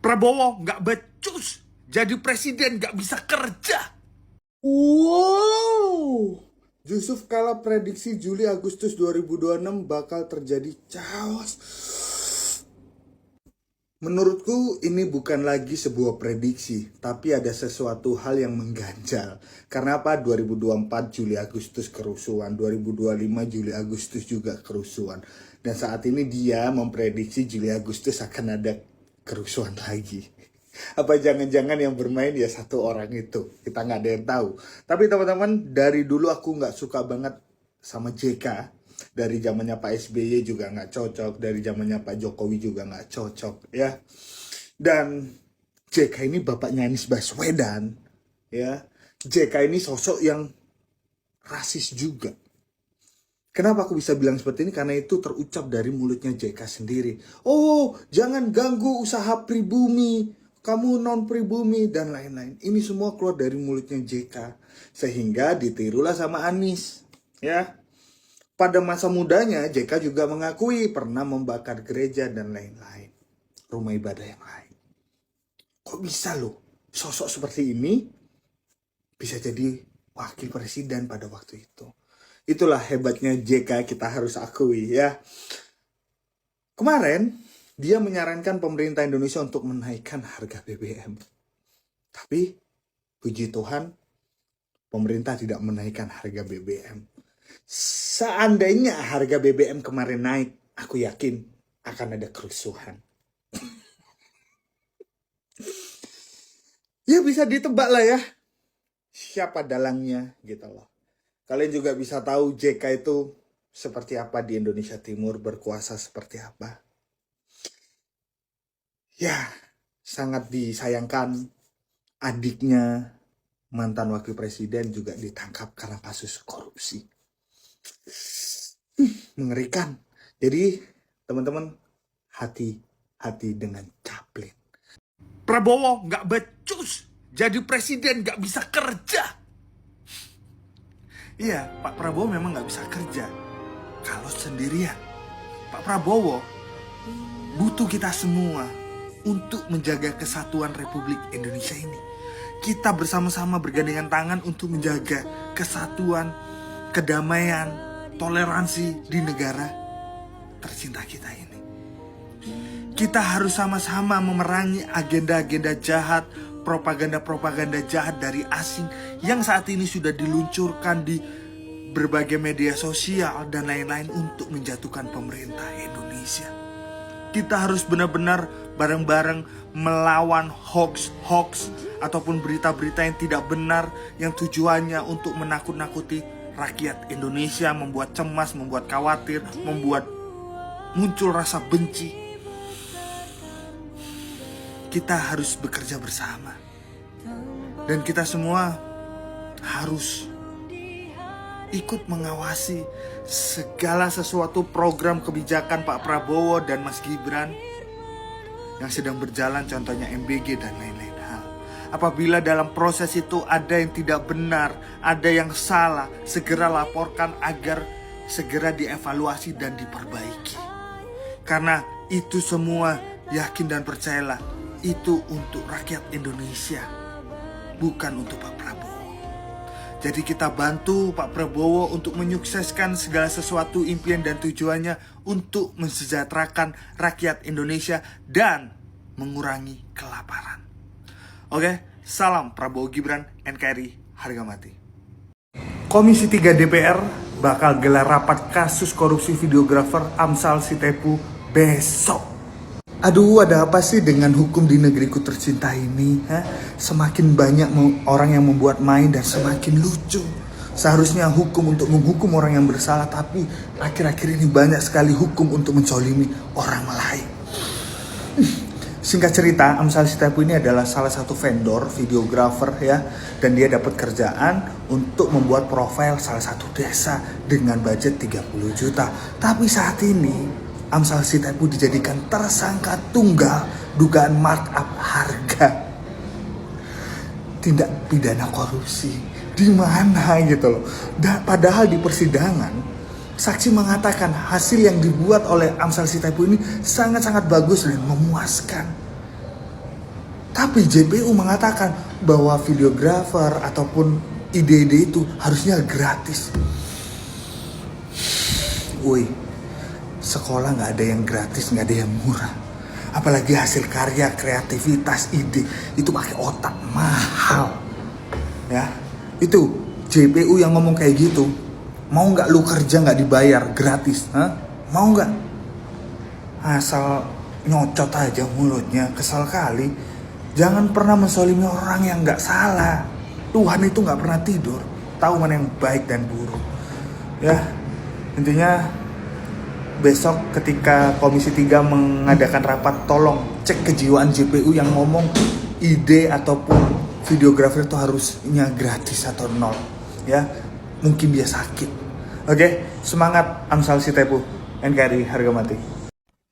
Prabowo nggak becus, jadi presiden nggak bisa kerja. Wow, Yusuf kala prediksi Juli Agustus 2026 bakal terjadi chaos. Menurutku ini bukan lagi sebuah prediksi, tapi ada sesuatu hal yang mengganjal. Karena apa? 2024 Juli Agustus kerusuhan, 2025 Juli Agustus juga kerusuhan. Dan saat ini dia memprediksi Juli Agustus akan ada kerusuhan lagi. Apa jangan-jangan yang bermain ya satu orang itu? Kita nggak ada yang tahu. Tapi teman-teman, dari dulu aku nggak suka banget sama JK. Dari zamannya Pak SBY juga nggak cocok, dari zamannya Pak Jokowi juga nggak cocok ya. Dan JK ini bapaknya Anies Baswedan ya. JK ini sosok yang rasis juga. Kenapa aku bisa bilang seperti ini? Karena itu terucap dari mulutnya JK sendiri. Oh, jangan ganggu usaha pribumi, kamu non pribumi dan lain-lain. Ini semua keluar dari mulutnya JK, sehingga ditirulah sama Anies ya. Pada masa mudanya, JK juga mengakui pernah membakar gereja dan lain-lain, rumah ibadah yang lain. Kok bisa loh, sosok seperti ini bisa jadi wakil presiden pada waktu itu? Itulah hebatnya JK, kita harus akui ya. Kemarin, dia menyarankan pemerintah Indonesia untuk menaikkan harga BBM. Tapi, puji Tuhan, pemerintah tidak menaikkan harga BBM. Seandainya harga BBM kemarin naik, aku yakin akan ada kerusuhan. Ya bisa ditebak lah ya, siapa dalangnya gitu loh. Kalian juga bisa tahu JK itu seperti apa di Indonesia Timur, berkuasa seperti apa. Ya, sangat disayangkan adiknya mantan wakil presiden juga ditangkap karena kasus korupsi. Mengerikan. Jadi teman-teman, hati-hati dengan Chaplin. Prabowo nggak becus, jadi presiden nggak bisa kerja. Iya, Pak Prabowo memang nggak bisa kerja kalau sendirian. Pak Prabowo butuh kita semua untuk menjaga kesatuan Republik Indonesia ini. Kita bersama-sama bergandengan tangan untuk menjaga kesatuan, kedamaian, toleransi di negara tercinta kita ini. Kita harus sama-sama memerangi agenda-agenda jahat, propaganda-propaganda jahat dari asing yang saat ini sudah diluncurkan di berbagai media sosial dan lain-lain untuk menjatuhkan pemerintah Indonesia. Kita harus benar-benar bareng-bareng melawan hoax ataupun berita-berita yang tidak benar yang tujuannya untuk menakut-nakuti rakyat Indonesia, membuat cemas, membuat khawatir, membuat muncul rasa benci. Kita harus bekerja bersama. Dan kita semua harus ikut mengawasi segala sesuatu program kebijakan Pak Prabowo dan Mas Gibran yang sedang berjalan, contohnya MBG dan lain-lain hal. Apabila dalam proses itu ada yang tidak benar, ada yang salah, segera laporkan agar segera dievaluasi dan diperbaiki. Karena itu semua, yakin dan percayalah, itu untuk rakyat Indonesia, bukan untuk Pak Prabowo. Jadi kita bantu Pak Prabowo untuk menyukseskan segala sesuatu impian dan tujuannya untuk mensejahterakan rakyat Indonesia dan mengurangi kelaparan. Oke, salam Prabowo Gibran, NKRI harga mati. Komisi 3 DPR bakal gelar rapat kasus korupsi videografer Amsal Sitepu besok. Aduh, ada apa sih dengan hukum di negeriku tercinta ini? Semakin banyak orang yang membuat main dan semakin lucu. Seharusnya hukum untuk menghukum orang yang bersalah, tapi akhir-akhir ini banyak sekali hukum untuk mencolimi orang lain. Singkat cerita, Amsal Sitepu ini adalah salah satu vendor videografer ya, dan dia dapat kerjaan untuk membuat profil salah satu desa dengan budget 30 juta. Tapi saat ini Amsal Sitepu dijadikan tersangka tunggal dugaan markup harga tindak pidana korupsi. Di mana gitu loh. Padahal di persidangan saksi mengatakan hasil yang dibuat oleh Amsal Sitepu ini sangat-sangat bagus dan memuaskan. Tapi JPU mengatakan bahwa videografer ataupun ide-ide itu harusnya gratis. Woi, sekolah nggak ada yang gratis, nggak ada yang murah. Apalagi hasil karya, kreativitas, ide itu pakai otak, mahal. Ya, itu JPU yang ngomong kayak gitu. Mau nggak lu kerja nggak dibayar gratis? Hah? Mau nggak? Asal nyocot aja mulutnya, kesal kali. Jangan pernah mensolimi orang yang nggak salah. Tuhan itu nggak pernah tidur, tahu mana yang baik dan buruk. Ya, intinya besok ketika Komisi 3 mengadakan rapat, tolong cek kejiwaan JPU yang ngomong ide ataupun videografer itu harusnya gratis atau nol. Ya, mungkin dia sakit. Oke, semangat Amsal Sitepu, NKRI harga mati.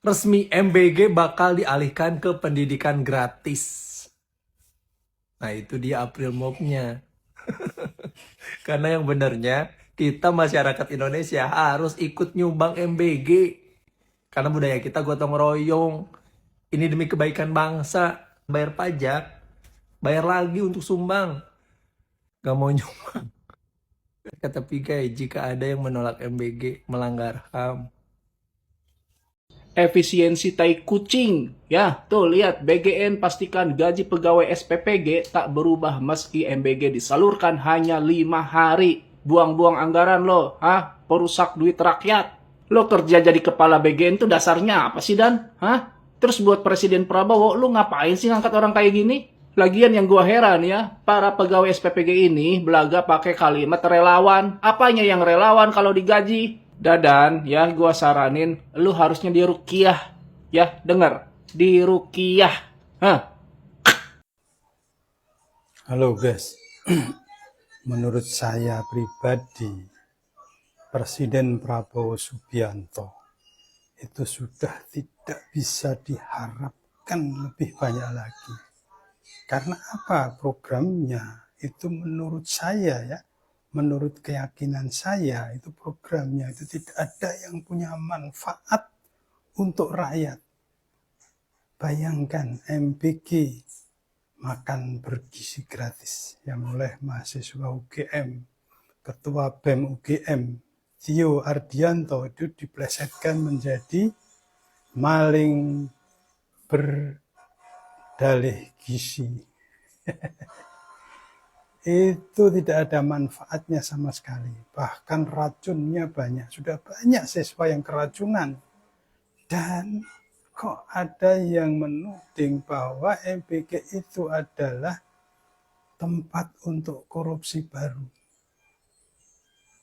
Resmi MBG bakal dialihkan ke pendidikan gratis. Nah itu dia April Mop-nya. Karena yang benarnya kita masyarakat Indonesia harus ikut nyumbang MBG. Karena budaya kita gotong royong. Ini demi kebaikan bangsa. Bayar pajak, bayar lagi untuk sumbang. Gak mau nyumbang. Kata Pigai, jika ada yang menolak MBG, melanggar HAM. Efisiensi tai kucing. Ya, tuh lihat BGN pastikan gaji pegawai SPPG tak berubah meski MBG disalurkan hanya 5 hari. Buang-buang anggaran lo, perusak duit rakyat. Lo kerja jadi kepala BGN tuh dasarnya apa sih, Dan? Terus buat Presiden Prabowo, lo ngapain sih ngangkat orang kayak gini? Lagian yang gua heran ya, para pegawai SPPG ini belaga pakai kalimat relawan. Apanya yang relawan kalau digaji? Dadan, ya gua saranin lu harusnya diruqyah. Ya, denger, diruqyah. Halo guys, menurut saya pribadi Presiden Prabowo Subianto itu sudah tidak bisa diharapkan lebih banyak lagi. Karena apa? Programnya itu menurut saya ya, menurut keyakinan saya itu programnya itu tidak ada yang punya manfaat untuk rakyat. Bayangkan MBG makan bergizi gratis yang oleh mahasiswa UGM, Ketua BEM UGM, Tio Ardianto itu diplesetkan menjadi maling berdalih gizi. Itu tidak ada manfaatnya sama sekali. Bahkan racunnya banyak. Sudah banyak siswa yang keracunan. Dan kok ada yang menuding bahwa MBG itu adalah tempat untuk korupsi baru.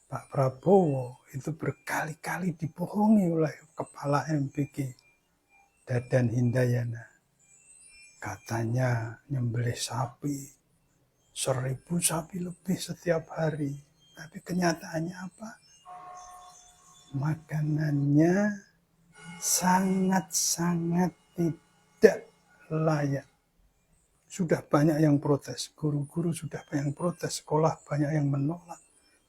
Pak Prabowo itu berkali-kali dibohongi oleh kepala MBG, Dadan Hindayana. Katanya nyembelih sapi. 1.000 sapi lebih setiap hari. Tapi kenyataannya apa? Makanannya sangat-sangat tidak layak. Sudah banyak yang protes. Guru-guru sudah banyak yang protes. Sekolah banyak yang menolak.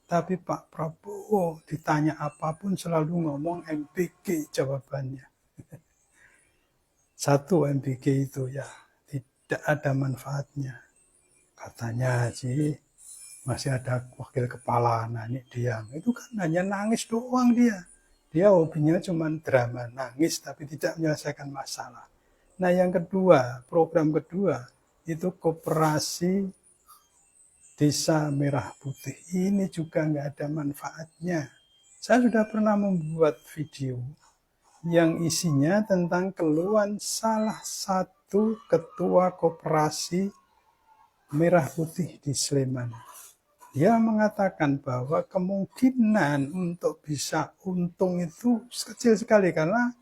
Tapi Pak Prabowo ditanya apapun selalu ngomong MBG jawabannya. Satu MBG itu ya tidak ada manfaatnya. Katanya sih masih ada wakil kepala nanya dia. Itu kan hanya nangis doang dia. Dia hobinya cuma drama, nangis tapi tidak menyelesaikan masalah. Nah yang kedua, program kedua itu koperasi Desa Merah Putih. Ini juga nggak ada manfaatnya. Saya sudah pernah membuat video yang isinya tentang keluhan salah satu ketua koperasi Merah Putih di Sleman. Dia mengatakan bahwa kemungkinan untuk bisa untung itu kecil sekali karena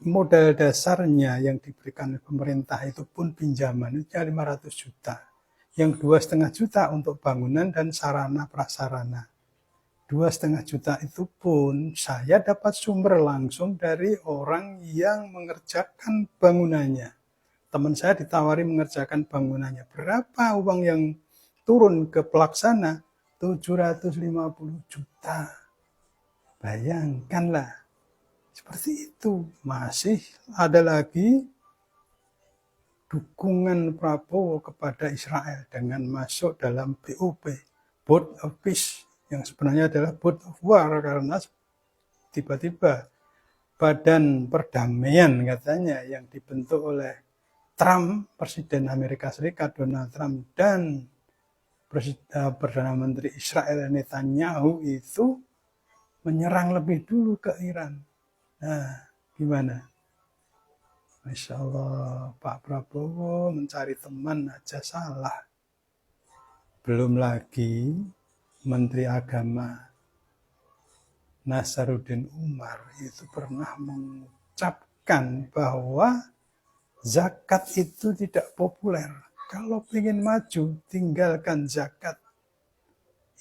modal dasarnya yang diberikan oleh pemerintah itu pun pinjaman itu 500 juta. Yang 2,5 juta untuk bangunan dan sarana prasarana. 2,5 juta itu pun saya dapat sumber langsung dari orang yang mengerjakan bangunannya. Teman saya ditawari mengerjakan bangunannya. Berapa uang yang turun ke pelaksana? 750 juta. Bayangkanlah. Seperti itu. Masih ada lagi dukungan Prabowo kepada Israel dengan masuk dalam BOP, Board of Peace, yang sebenarnya adalah Board of War, karena tiba-tiba badan perdamaian katanya yang dibentuk oleh Trump, Presiden Amerika Serikat Donald Trump, dan Perdana Menteri Israel Netanyahu itu menyerang lebih dulu ke Iran. Nah, gimana? Masya Allah, Pak Prabowo mencari teman aja salah. Belum lagi Menteri Agama Nasaruddin Umar itu pernah mengucapkan bahwa zakat itu tidak populer. Kalau ingin maju, tinggalkan zakat.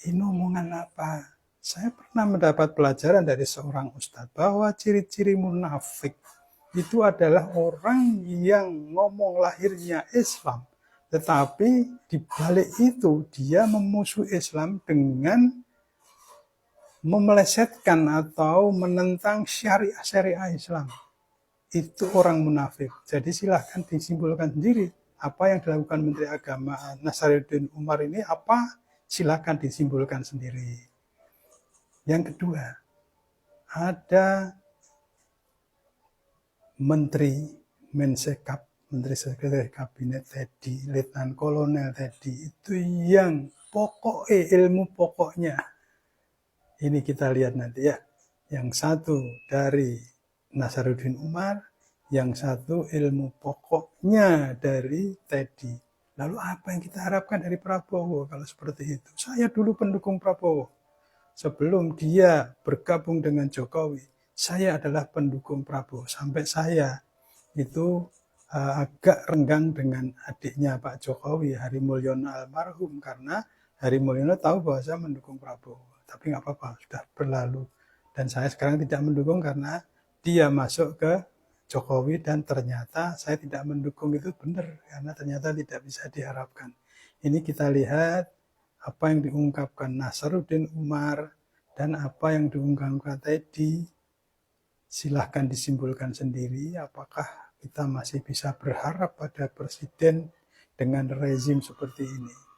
Ini omongan apa? Saya pernah mendapat pelajaran dari seorang ustadz bahwa ciri-ciri munafik itu adalah orang yang ngomong lahirnya Islam, tetapi di balik itu dia memusuhi Islam dengan memelesetkan atau menentang syariah Islam. Itu orang munafik. Jadi silahkan disimpulkan sendiri apa yang dilakukan Menteri Agama Nasaruddin Umar ini, apa silahkan disimpulkan sendiri. Yang kedua, ada Menteri Mensekap, Menteri Sekretaris Kabinet tadi, Letnan Kolonel tadi, itu yang pokoknya, ilmu pokoknya. Ini kita lihat nanti ya. Yang satu dari Nasaruddin Umar, yang satu ilmu pokoknya dari Teddy. Lalu apa yang kita harapkan dari Prabowo kalau seperti itu? Saya dulu pendukung Prabowo. Sebelum dia bergabung dengan Jokowi, saya adalah pendukung Prabowo. Sampai saya itu agak renggang dengan adiknya Pak Jokowi, Hari Mulyono almarhum, karena Hari Mulyono tahu bahwa saya mendukung Prabowo. Tapi nggak apa-apa, sudah berlalu. Dan saya sekarang tidak mendukung karena dia masuk ke Jokowi, dan ternyata saya tidak mendukung itu benar, karena ternyata tidak bisa diharapkan. Ini kita lihat apa yang diungkapkan Nasaruddin Umar dan apa yang diungkapkan Teddy. Silahkan disimpulkan sendiri apakah kita masih bisa berharap pada presiden dengan rezim seperti ini.